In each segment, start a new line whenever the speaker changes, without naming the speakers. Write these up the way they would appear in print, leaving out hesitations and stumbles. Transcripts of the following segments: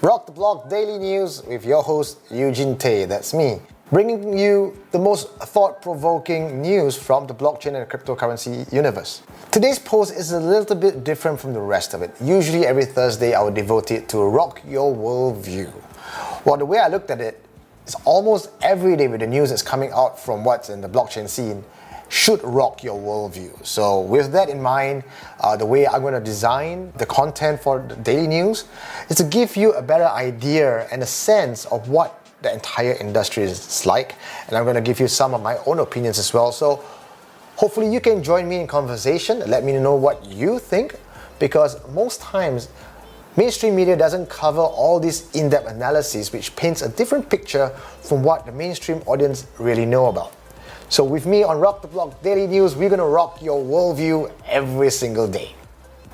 Rock the Block Daily News with your host Eugene Tay, that's me, bringing you the most thought-provoking news from the blockchain and cryptocurrency universe. Today's post is a little bit different from the rest of it. Usually every Thursday I would devote it to rock your worldview. Well, the way I looked at it is almost every day with the news that's coming out from what's in the blockchain scene should rock your worldview. So with that in mind, the way I'm going to design the content for the daily news is to give you a better idea and a sense of what the entire industry is like, and I'm going to give you some of my own opinions as well. So hopefully you can join me in conversation, let me know what you think, because most times mainstream media doesn't cover all these in-depth analyses which paints a different picture from what the mainstream audience really know about. So with me on Rock the Block Daily News, we're going to rock your worldview every single day.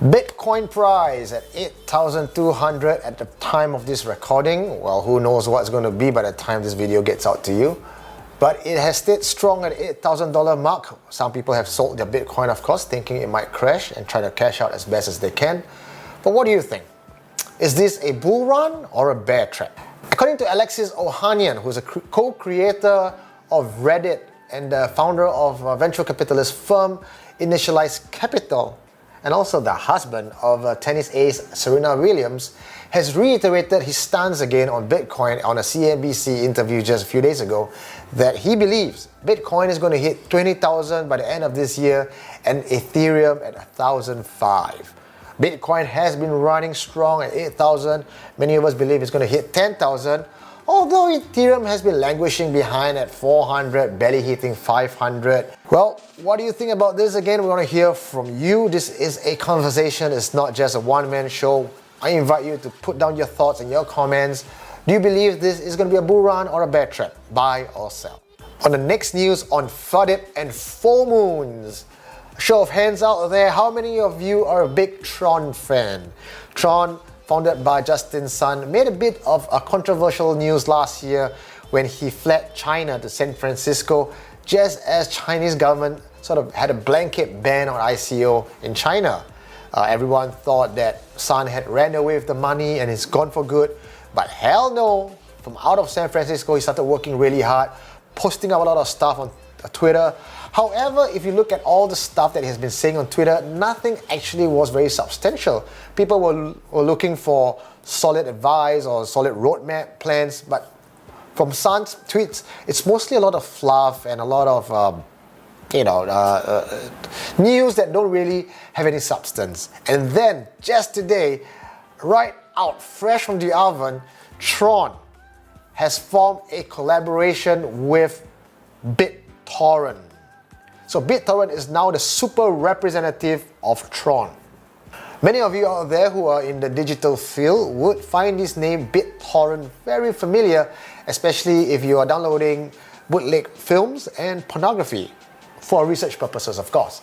Bitcoin price at 8,200 at the time of this recording. Well, who knows what's going to be by the time this video gets out to you. But it has stayed strong at the $8,000 mark. Some people have sold their Bitcoin, of course, thinking it might crash and try to cash out as best as they can. But what do you think? Is this a bull run or a bear trap? According to Alexis Ohanian, who's a co-creator of Reddit and the founder of venture capitalist firm Initialized Capital, and also the husband of tennis ace Serena Williams, has reiterated his stance again on Bitcoin on a CNBC interview just a few days ago, that he believes Bitcoin is going to hit 20,000 by the end of this year and Ethereum at 1,005. Bitcoin has been running strong at 8,000. Many of us believe it's going to hit 10,000. Although Ethereum has been languishing behind at 400, barely hitting 500. Well, what do you think about this? Again, we want to hear from you. This is a conversation. It's not just a one-man show. I invite you to put down your thoughts and your comments. Do you believe this is going to be a bull run or a bear trap? Buy or sell? On the next news on Fuddip and Fomoons. Show of hands out there, how many of you are a big Tron fan? Tron, founded by Justin Sun, made a bit of a controversial news last year when he fled China to San Francisco, just as Chinese government sort of had a blanket ban on ICO in China. Everyone thought that Sun had ran away with the money and is gone for good, but hell no. From out of San Francisco, he started working really hard, posting up a lot of stuff on Twitter. However, if you look at all the stuff that he has been saying on Twitter, nothing actually was very substantial. People were looking for solid advice or solid roadmap plans, but from Sun's tweets, it's mostly a lot of fluff and a lot of news that don't really have any substance. And then, just today, right out fresh from the oven, Tron has formed a collaboration with BitTorrent. So BitTorrent is now the super representative of Tron. Many of you out there who are in the digital field would find this name BitTorrent very familiar, especially if you are downloading bootleg films and pornography, for research purposes, of course.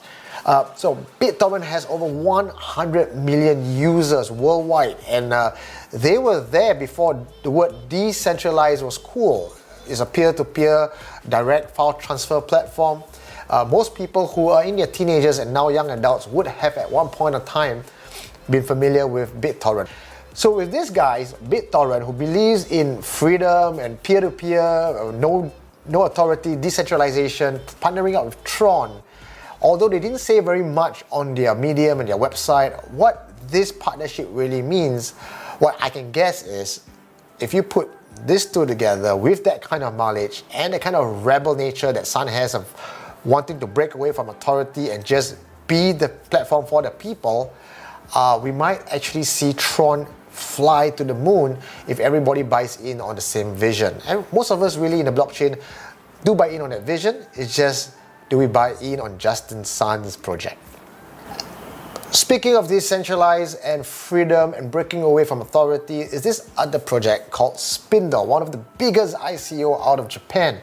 So BitTorrent has over 100 million users worldwide, and they were there before the word decentralized was cool. It's a peer-to-peer direct file transfer platform. Most people who are in their teenagers and now young adults would have at one point of time been familiar with BitTorrent. So with these guys, BitTorrent, who believes in freedom and peer-to-peer, no authority, decentralization, partnering up with Tron, although they didn't say very much on their Medium and their website, what this partnership really means, what I can guess is, if you put these two together with that kind of mileage and the kind of rebel nature that Sun has of wanting to break away from authority and just be the platform for the people, we might actually see Tron fly to the moon if everybody buys in on the same vision. And most of us really in the blockchain do buy in on that vision. It's just, do we buy in on Justin Sun's project? Speaking of decentralized and freedom and breaking away from authority, is this other project called Spindle, one of the biggest ICO out of Japan.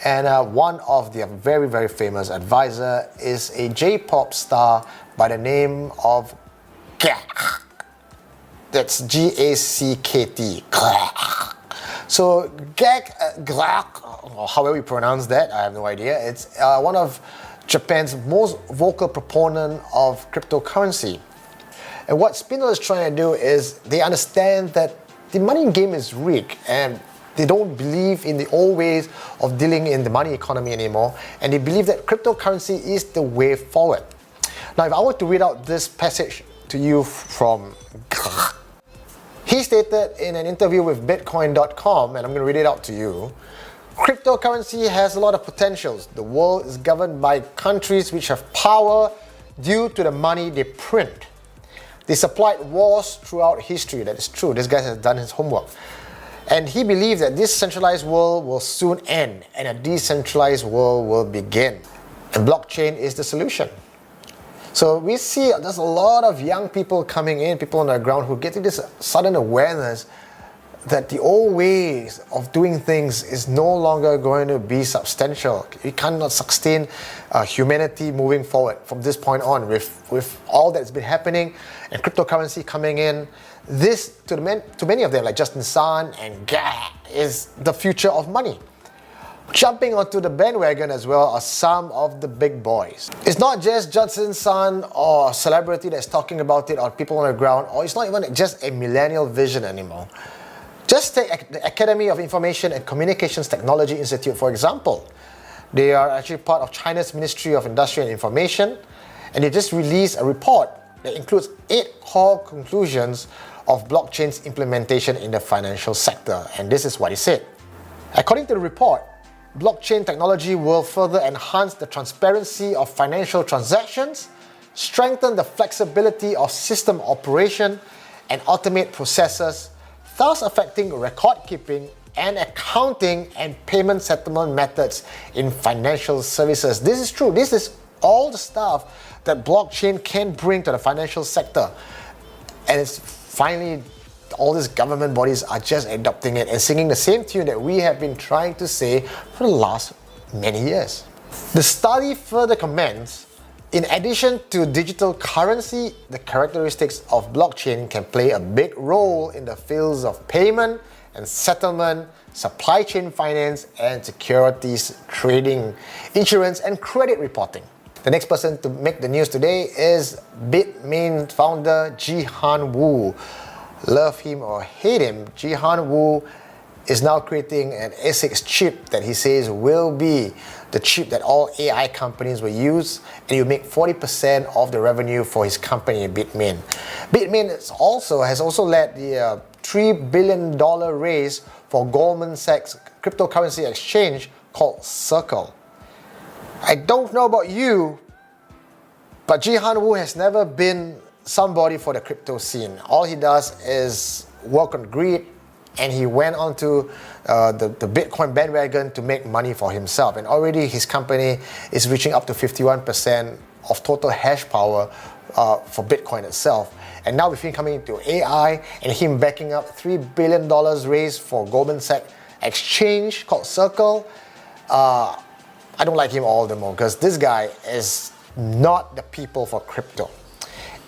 And one of their very, very famous advisor is a J-pop star by the name of Gackt. That's G-A-C-K-T. So Gackt, or however you pronounce that, I have no idea. It's one of Japan's most vocal proponent of cryptocurrency. And what Spindle is trying to do is they understand that the money game is rigged, and they don't believe in the old ways of dealing in the money economy anymore, and they believe that cryptocurrency is the way forward. Now, if I were to read out this passage to you from Gackt, he stated in an interview with Bitcoin.com, and I'm going to read it out to you, cryptocurrency has a lot of potentials. The world is governed by countries which have power due to the money they print. They supplied wars throughout history. That is true. This guy has done his homework. And he believes that this centralized world will soon end and a decentralized world will begin. And blockchain is the solution. So we see there's a lot of young people coming in, people on the ground who get to this sudden awareness that the old ways of doing things is no longer going to be substantial. We cannot sustain humanity moving forward from this point on with all that's been happening and cryptocurrency coming in. This, to many of them, like Justin Sun and Gackt, is the future of money. Jumping onto the bandwagon as well are some of the big boys. It's not just Justin Sun or a celebrity that's talking about it or people on the ground, or it's not even just a millennial vision anymore. Just take the Academy of Information and Communications Technology Institute, for example. They are actually part of China's Ministry of Industry and Information, and they just released a report that includes 8 core conclusions of blockchain's implementation in the financial sector. And this is what it said. According to the report, blockchain technology will further enhance the transparency of financial transactions, strengthen the flexibility of system operation, and automate processes, thus affecting record keeping and accounting and payment settlement methods in financial services. This is true. This is all the stuff that blockchain can bring to the financial sector. And it's finally, all these government bodies are just adopting it and singing the same tune that we have been trying to say for the last many years. The study further comments, in addition to digital currency, the characteristics of blockchain can play a big role in the fields of payment and settlement, supply chain finance, and securities trading, insurance, and credit reporting. The next person to make the news today is Bitmain founder Jihan Wu. Love him or hate him, Jihan Wu is now creating an ASIC chip that he says will be the chip that all AI companies will use, and he'll make 40% of the revenue for his company, Bitmain. Bitmain has also led the $3 billion raise for Goldman Sachs cryptocurrency exchange called Circle. I don't know about you, but Jihan Wu has never been somebody for the crypto scene. All he does is work on greed, and he went onto the Bitcoin bandwagon to make money for himself. And already his company is reaching up to 51% of total hash power for Bitcoin itself. And now with him coming into AI and him backing up $3 billion raised for Goldman Sachs exchange called Circle, I don't like him all the more because this guy is not the people for crypto.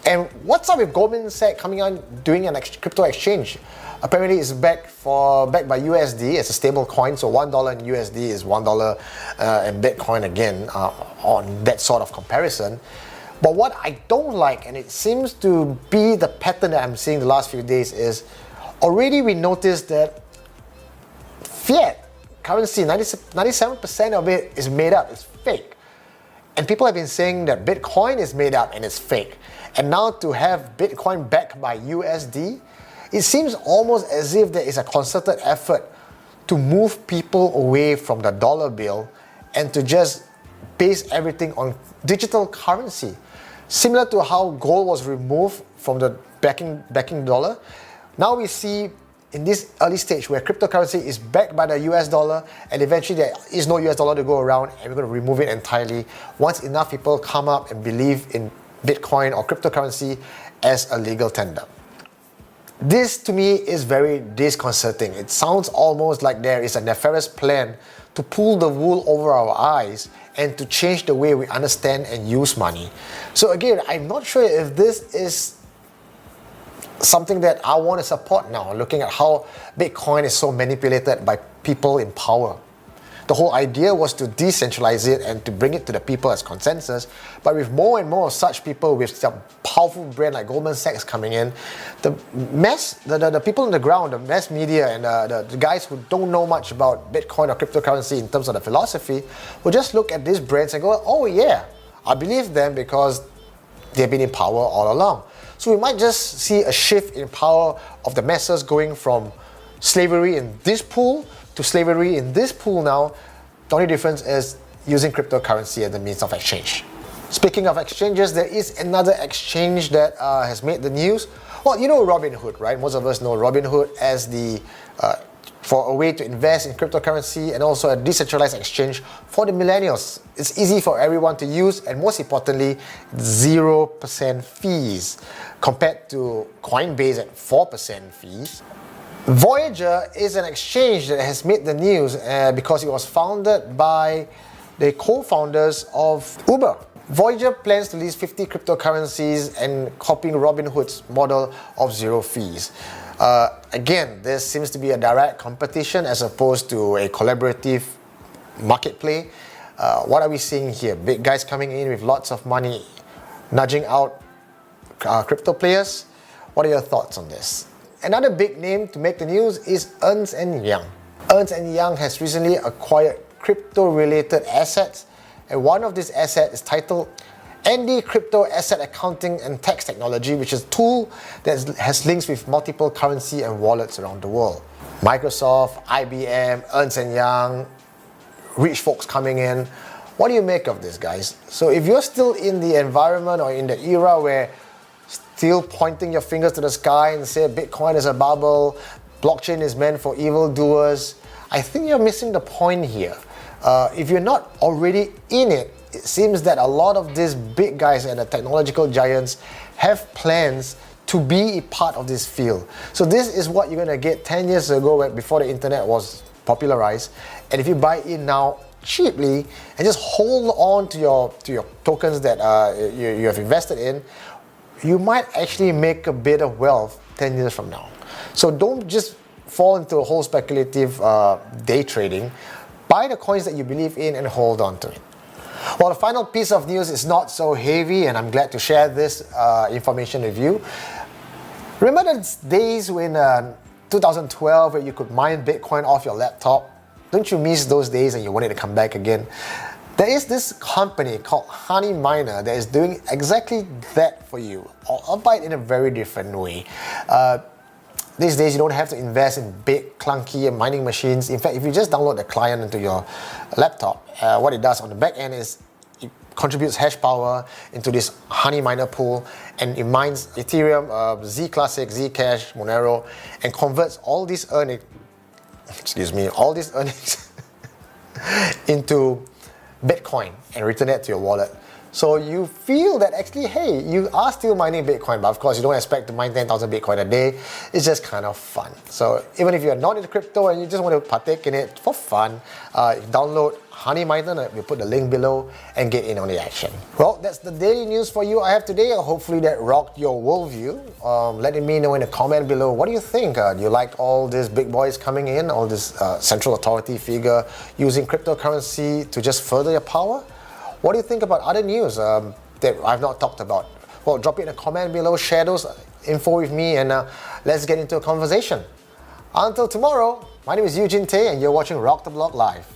And what's up with Goldman Sachs coming on doing a crypto exchange? Apparently it's backed by USD. It's a stable coin, so $1 in USD is $1 in Bitcoin again on that sort of comparison. But what I don't like, and it seems to be the pattern that I'm seeing the last few days, is already we noticed that fiat currency, 97% of it is made up, it's fake. And people have been saying that Bitcoin is made up and it's fake. And now to have Bitcoin backed by USD, it seems almost as if there is a concerted effort to move people away from the dollar bill and to just base everything on digital currency. Similar to how gold was removed from the backing dollar, now we see in this early stage where cryptocurrency is backed by the US dollar and eventually there is no US dollar to go around and we're going to remove it entirely once enough people come up and believe in Bitcoin or cryptocurrency as a legal tender. This to me is very disconcerting. It sounds almost like there is a nefarious plan to pull the wool over our eyes and to change the way we understand and use money. So again, I'm not sure if this is something that I want to support now, looking at how Bitcoin is so manipulated by people in power. The whole idea was to decentralize it and to bring it to the people as consensus. But with more and more such people with some powerful brand like Goldman Sachs coming in, the people on the ground, the mass media and the guys who don't know much about Bitcoin or cryptocurrency in terms of the philosophy will just look at these brands and go, oh yeah, I believe them because they've been in power all along. So we might just see a shift in power of the masses going from slavery in this pool to slavery in this pool now. The only difference is using cryptocurrency as the means of exchange. Speaking of exchanges, there is another exchange that has made the news. Well, you know Robinhood, right? Most of us know Robinhood as for a way to invest in cryptocurrency and also a decentralized exchange for the millennials. It's easy for everyone to use, and most importantly, 0% fees compared to Coinbase at 4% fees. Voyager is an exchange that has made the news because it was founded by the co-founders of Uber. Voyager plans to list 50 cryptocurrencies and copying Robinhood's model of zero fees. Again, this seems to be a direct competition as opposed to a collaborative market play. What are we seeing here? Big guys coming in with lots of money, nudging out crypto players. What are your thoughts on this? Another big name to make the news is Ernst & Young. Ernst & Young has recently acquired crypto-related assets, and one of these assets is titled ND Crypto Asset Accounting and Tax Technology, which is a tool that has links with multiple currency and wallets around the world. Microsoft, IBM, Ernst & Young, rich folks coming in. What do you make of this, guys? So if you're still in the environment or in the era where still pointing your fingers to the sky and say Bitcoin is a bubble, blockchain is meant for evildoers, I think you're missing the point here. If you're not already in it, it seems that a lot of these big guys and the technological giants have plans to be a part of this field. So this is what you're going to get 10 years ago before the internet was popularized. And if you buy in now cheaply and just hold on to your tokens that you have invested in, you might actually make a bit of wealth 10 years from now. So don't just fall into a whole speculative day trading. Buy the coins that you believe in and hold on to it. Well, the final piece of news is not so heavy, and I'm glad to share this information with you. Remember the days when 2012 where you could mine Bitcoin off your laptop? Don't you miss those days and you wanted to come back again? There is this company called Honey Miner that is doing exactly that for you, albeit in a very different way. These days, you don't have to invest in big, clunky mining machines. In fact, if you just download the client into your laptop, what it does on the back end is it contributes hash power into this Honey Miner pool, and it mines Ethereum, Z Classic, Zcash, Monero, and converts all these earnings into Bitcoin and return it to your wallet. So you feel that actually, hey, you are still mining Bitcoin, but of course you don't expect to mine 10,000 Bitcoin a day. It's just kind of fun. So even if you're not into crypto and you just want to partake in it for fun, download Honey Miner, we'll put the link below, and get in on the action. Well, that's the daily news for you I have today. Hopefully that rocked your worldview. Letting me know in the comment below, what do you think? Do you like all these big boys coming in, all this central authority figure using cryptocurrency to just further your power? What do you think about other news that I've not talked about? Well, drop it in a comment below, share those info with me, and let's get into a conversation. Until tomorrow, my name is Jihan Wu, and you're watching Rock the Block Live.